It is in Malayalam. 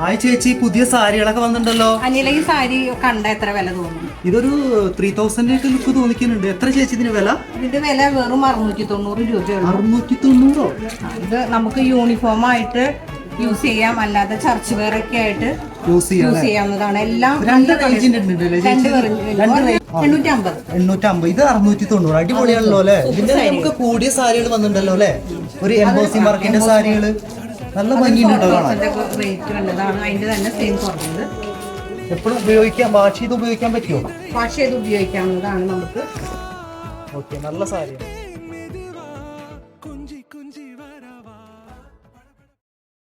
ഹായ് ചേച്ചി, പുതിയ സാരികളൊക്കെ വന്നിട്ടുണ്ടല്ലോ. അനില, ഈ സാരി കണ്ട എത്ര വില തോന്നുന്നു? ഇതൊരു 3000 ലുക്ക് തോന്നിക്കുന്നുണ്ട്. എത്ര ചേച്ചി ഇതിന് വില? ഇതിന്റെ വില വെറും 690 രൂപയുള്ളൂ. 690? ഇത് നമുക്ക് യൂണിഫോം ആയിട്ട് യൂസ് ചെയ്യാം, അല്ലാതെ ചർച്ച് വെയർ ഒക്കെ ആയിട്ട് യൂസ് ചെയ്യാവുന്നതാണ്. എല്ലാം 850. ഇത് 690. അടിപൊളിയാണല്ലോ അല്ലെ. ഇതിന്റെ നമുക്ക് കൂടിയ സാരികൾ വന്നിട്ടുണ്ടല്ലോ അല്ലെ. ഒരു എംബോസി മാർക്കിന്റെ സാരികള് നല്ല ഭംഗിയുണ്ടോ കാണാൻ. റേറ്റ് കണ്ടതാണ്. അതിന്റെ തന്നെ സെയിം കുറഞ്ഞത്. എപ്പോഴും ഉപയോഗിക്കാം, വാഷ് ചെയ്ത് ഉപയോഗിക്കാൻ പറ്റുമോ? വാഷ് ചെയ്ത് ഉപയോഗിക്കാവുന്നതാണ് നമുക്ക്. ഓക്കെ, നല്ല സാരിയാണ്.